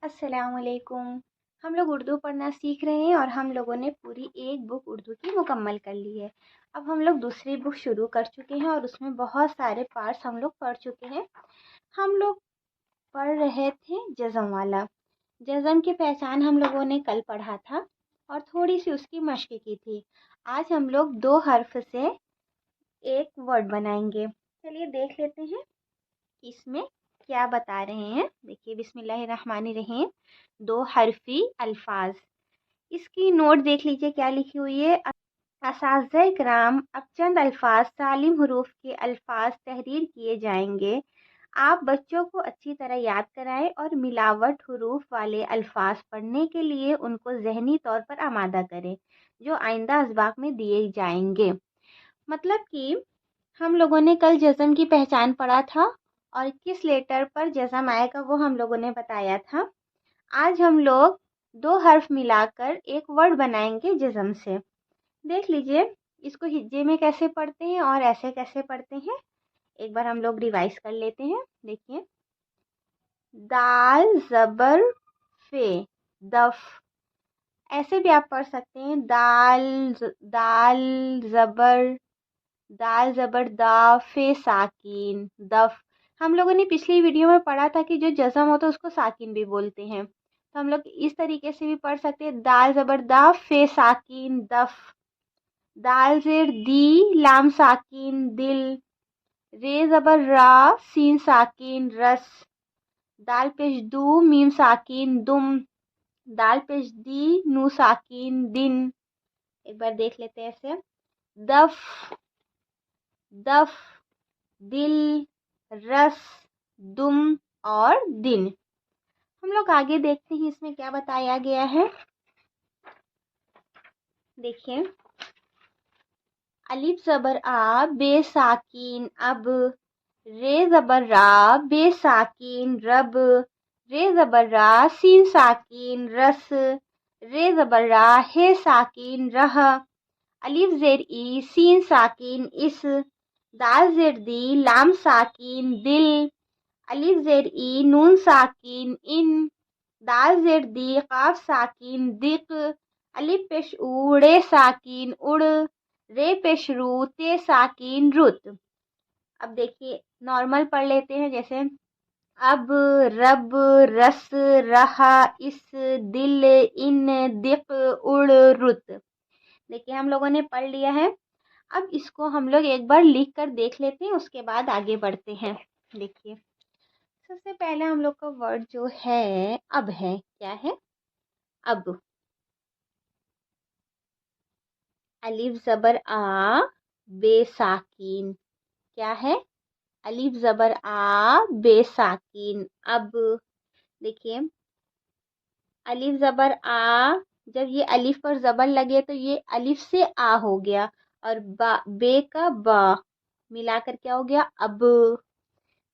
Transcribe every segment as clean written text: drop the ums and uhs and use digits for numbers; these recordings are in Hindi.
अस्सलामुअलैकुम। हम लोग उर्दू पढ़ना सीख रहे हैं और हम लोगों ने पूरी एक बुक उर्दू की मुकम्मल कर ली है। अब हम लोग दूसरी बुक शुरू कर चुके हैं और उसमें बहुत सारे पार्ट्स हम लोग पढ़ चुके हैं। हम लोग पढ़ रहे थे जज़म वाला। जज़म की पहचान हम लोगों ने कल पढ़ा था और थोड़ी सी उसकी मश्क की थी। आज हम लोग 2 हर्फ से एक वर्ड बनाएंगे। चलिए देख लेते हैं इसमें क्या बता रहे हैं। देखिए बिस्मिल्लाहिर्रहमानिर्रहीम। 2 हरफी अल्फाज। इसकी नोट देख लीजिए क्या लिखी हुई है। असातिज़ा इकराम, अब चंद अल्फाज सालिम हरूफ के अल्फाज तहरीर किए जाएंगे। आप बच्चों को अच्छी तरह याद कराएं और मिलावट हरूफ वाले अल्फाज पढ़ने के लिए उनको ज़हनी तौर पर आमादा करें जो आइंदा असबाक में दिए जाएंगे। मतलब कि हम लोगों ने कल जज़म की पहचान पढ़ा था और किस लेटर पर जज़म आएगा वो हम लोगों ने बताया था। आज हम लोग 2 हर्फ मिलाकर एक वर्ड बनाएंगे जज़म से। देख लीजिए इसको हिज्जे में कैसे पढ़ते हैं और ऐसे कैसे पढ़ते हैं। एक बार हम लोग रिवाइज कर लेते हैं। देखिए, दाल ज़बर फे, दफ। ऐसे भी आप पढ़ सकते हैं, दाल ज़बर दा फे साकिन, दफ। हम लोगों ने पिछली वीडियो में पढ़ा था कि जो जज़म होता है उसको साकिन भी बोलते हैं, तो हम लोग इस तरीके से भी पढ़ सकते हैं, दाल ज़बर दा फे साकिन दफ। दाल ज़ेर दी लाम साकिन दिल, रे ज़बर रा सीन साकिन रस, दाल पेश दू मीम साकिन दुम, दाल पेश दी नू साकिन दिन। एक बार देख लेते हैं ऐसे, दफ दफ, दिल, रस, दुम और दिन। हम लोग आगे देखते हैं इसमें क्या बताया गया है। देखिए, अलिफ ज़बर आ बेसाकिन अब, रे ज़बर रा बेसाकिन रब, रे ज़बर रा सीन साकिन रस, रे ज़बर रा हे साकिन रह, अलिफ ज़ेर ई सीन साकिन इस, दाल ज़ेर दी लाम साकिन दिल, अलिफ ज़ेर ई नून साकिन इन, दाल ज़ेर दी काफ साकिन दिक, अलिफ पेश ऊ रे साकिन उड़, रे पेश रू ते साकिन रुत। अब देखिए नॉर्मल पढ़ लेते हैं, जैसे अब, रब, रस, रहा, इस, दिल, इन, दिक, उड़, रुत। देखिए हम लोगों ने पढ़ लिया है। अब इसको हम लोग एक बार लिख कर देख लेते हैं, उसके बाद आगे बढ़ते हैं। देखिए, सबसे पहले हम लोग का वर्ड जो है अब है। क्या है? अब। अलिफ ज़बर आ बेसाकिन। क्या है? अलिफ ज़बर आ बेसाकिन अब। देखिए, अलिफ ज़बर आ, जब ये अलिफ पर ज़बर लगे तो ये अलिफ से आ हो गया, और बा, बे का बा मिलाकर क्या हो गया? अब।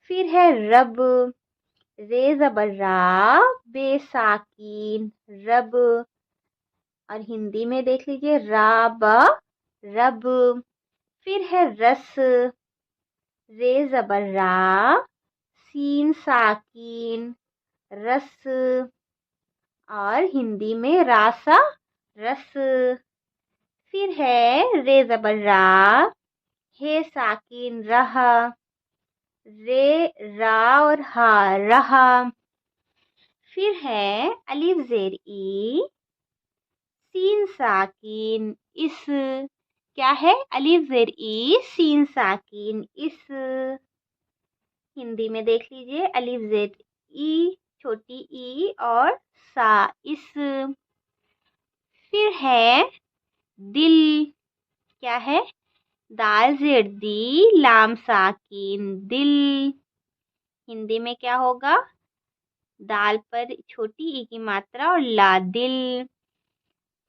फिर है रब, रे ज़बर रा बेसाकिन रब, और हिंदी में देख लीजिए रा बा रब। फिर है रस, रे ज़बर रा सीन साकिन रस, और हिंदी में रासा रस। फिर है रे ज़बर रा हे साकिन रहा, रे रा और हा रहा। फिर है अलिफ ज़ेर ई सीन साकिन इस। क्या है? अलिफ ज़ेर ई सीन साकिन इस। हिंदी में देख लीजिए, अलिफ ज़ेर ई छोटी ई और सा इस। फिर है दिल। क्या है? दाल ज़ेर दी लाम साकिन दिल। हिंदी में क्या होगा? दाल पर छोटी ई की मात्रा और ला दिल।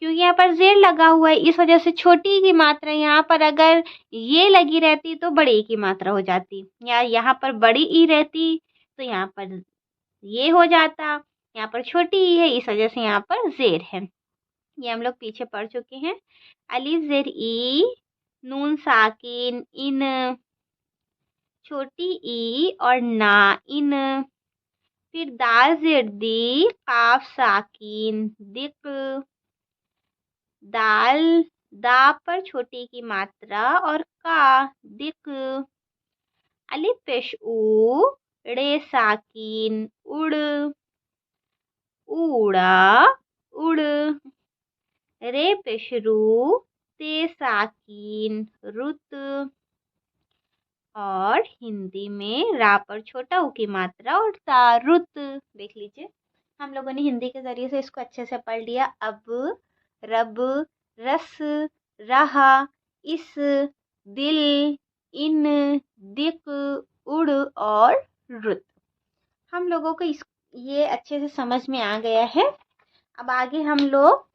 क्योंकि यहाँ पर ज़ेर लगा हुआ है इस वजह से छोटी ई की मात्रा, यहाँ पर अगर ये लगी रहती तो बड़ी ई की मात्रा हो जाती, या यहाँ पर बड़ी ई रहती तो यहाँ पर ये हो जाता। यहाँ पर छोटी ई है इस वजह से यहाँ पर ज़ेर है। ये हम लोग पीछे पढ़ चुके हैं। अलिफ ज़ेर ई नून साकिन इन, छोटी ई और ना इन, फिर दाल जेर दी काफ साकिन दिक। दाल दा पर छोटी की मात्रा और का दिक। अलिफ पेश ऊ रे साकिन उड़। ऊड़ा उड़। रे पेश रू ते साकिन रुत। और हिंदी में रा पर छोटा ऊ की मात्रा और ता रुत। देख लीजिए, हम लोगों ने हिंदी के जरिए से इसको अच्छे से पढ़ लिया। अब, रब, रस, रहा, इस, दिल, इन, दिक, उड़ और रुत। हम लोगों को इस ये अच्छे से समझ में आ गया है। अब आगे हम लोग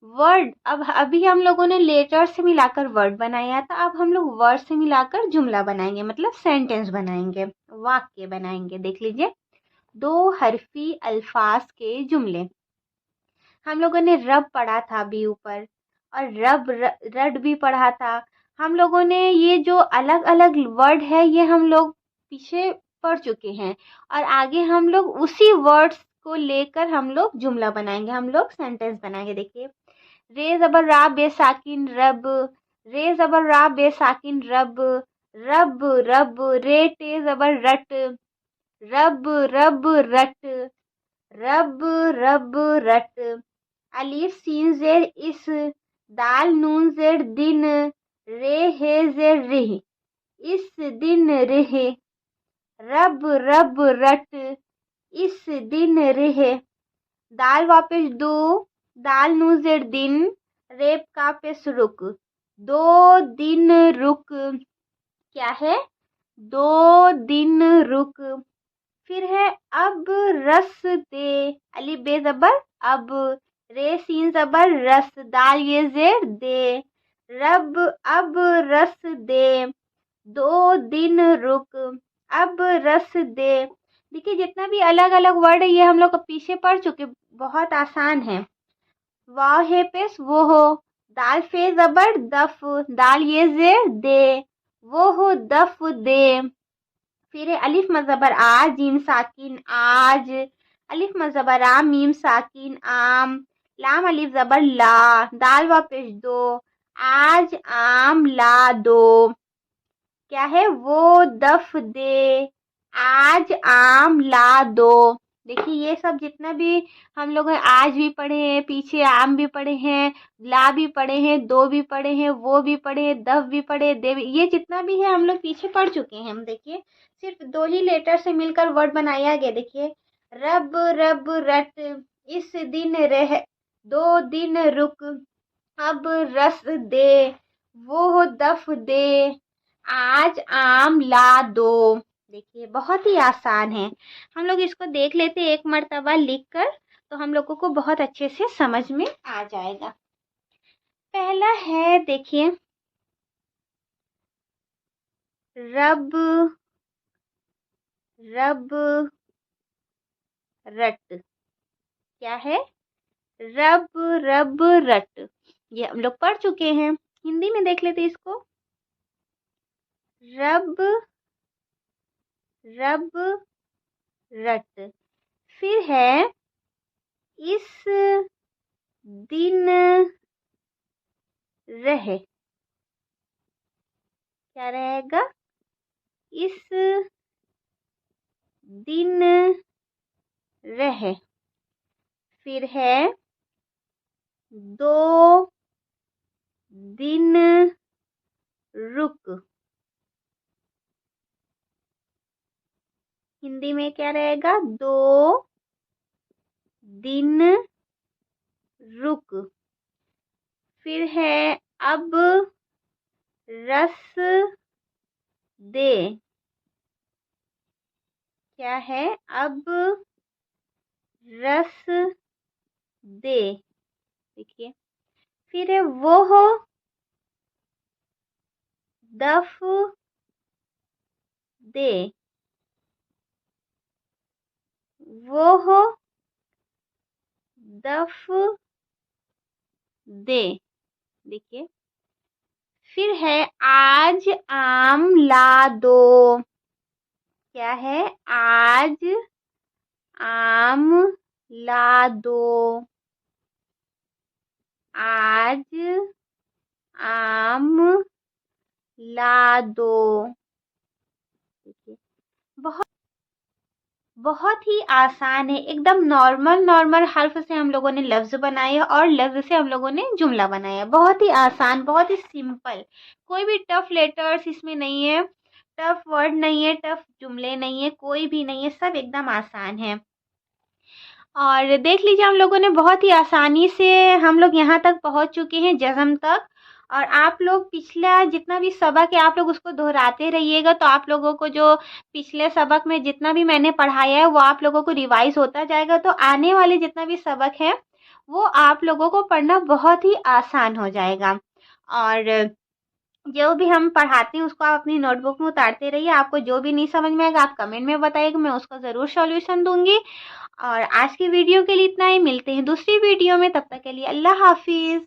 वर्ड, अब अभी हम लोगों ने लेटर से मिलाकर वर्ड बनाया था, अब हम लोग वर्ड से मिलाकर जुमला बनाएंगे, मतलब सेंटेंस बनाएंगे, वाक्य बनाएंगे। देख लीजिए, 2 हरफी अल्फाज के जुमले। हम लोगों ने रब पढ़ा था अभी ऊपर, और रड भी पढ़ा था। हम लोगों ने ये जो अलग अलग वर्ड है ये हम लोग पीछे पढ़ चुके हैं, और आगे हम लोग उसी वर्ड्स को लेकर हम लोग जुमला बनाएंगे, हम लोग सेंटेंस बनाएंगे। देखिए, रे जबर रा बे साकिन रब, रे जबर रा बे साकिन रब, रब रब रे टे जबर रट, रब रब रट, रब रब रट। अलिफ सीन जेर इस, दाल नून जेर दिन, रे हे जेर रिह, इस दिन रिह। रब रब रट, इस दिन रिह। दाल वापस दो, दाल नू जेर दिन, रेप का पेश रुक, 2 दिन रुक। क्या है? 2 दिन रुक। फिर है अब रस दे, अली बे जबर अब, रे सीन जबर रस, दाल ये जेर दे, रब अब रस दे, 2 दिन रुक, अब रस दे। देखिए, जितना भी अलग अलग वर्ड है ये हम लोग पीछे पढ़ चुके, बहुत आसान है। वाह है पेश वो हो, दाल फे जबर दफ, दाल ये जेर दे, वो हो दफ दे। फिर है अलिफ मजबर आ, जीम साकिन आज, अलिफ मजबर आ, मीम साकिन आम, लाम अलिफ जबर ला, दाल व पेश दो, आज आम ला दो। क्या है? वो दफ दे, आज आम ला दो। देखिए, ये सब जितना भी हम लोग आज भी पढ़े हैं, पीछे आम भी पढ़े हैं, ला भी पढ़े हैं, दो भी पढ़े हैं, वो भी पढ़े हैं, दफ भी पढ़े, दे भी, ये जितना भी है हम लोग पीछे पढ़ चुके हैं। हम देखिए, सिर्फ 2 ही लेटर से मिलकर वर्ड बनाया गया। देखिए, रब रब रट, इस दिन रह, 2 दिन रुक, अब रस दे, वो दफ दे, आज आम ला दो। देखिए, बहुत ही आसान है। हम लोग इसको देख लेते एक मर्तबा लिख कर, तो हम लोगों को बहुत अच्छे से समझ में आ जाएगा। पहला है, देखिए, रब रब रट। क्या है? रब रब रट, ये हम लोग पढ़ चुके हैं। हिंदी में देख लेते इसको, रब रब रट। फिर है इस दिन रहे। क्या रहेगा? इस दिन रहे। फिर है 2 दिन रुक। हिंदी में क्या रहेगा? 2 दिन रुक। फिर है अब रस दे। क्या है? अब रस दे। देखिए, फिर है वो हो दफ दे, वो हो दफ दे। देखिए, फिर है आज आम ला दो। क्या है? आज आम ला दो, आज आम ला दो। देखिए, बहुत बहुत ही आसान है, एकदम नॉर्मल नॉर्मल हर्फ से हम लोगों ने लफ्ज बनाए और लफ्ज से हम लोगों ने जुमला बनाया। बहुत ही आसान, बहुत ही सिंपल, कोई भी टफ लेटर्स इसमें नहीं है, टफ वर्ड नहीं है, टफ जुमले नहीं है, कोई भी नहीं है, सब एकदम आसान है। और देख लीजिए हम लोगों ने बहुत ही आसानी से हम लोग यहाँ तक पहुँच चुके हैं, जज़्म तक। और आप लोग पिछला जितना भी सबक है आप लोग उसको दोहराते रहिएगा, तो आप लोगों को जो पिछले सबक में जितना भी मैंने पढ़ाया है वो आप लोगों को रिवाइज़ होता जाएगा, तो आने वाले जितना भी सबक है वो आप लोगों को पढ़ना बहुत ही आसान हो जाएगा। और जो भी हम पढ़ाते हैं उसको आप अपनी नोटबुक में उतारते रहिए। आपको जो भी नहीं समझ में आएगा आप कमेंट में बताइएगा, मैं उसका ज़रूर सॉल्यूशन दूँगी। और आज की वीडियो के लिए इतना ही, मिलते हैं दूसरी वीडियो में, तब तक के लिए अल्लाह हाफ़िज़।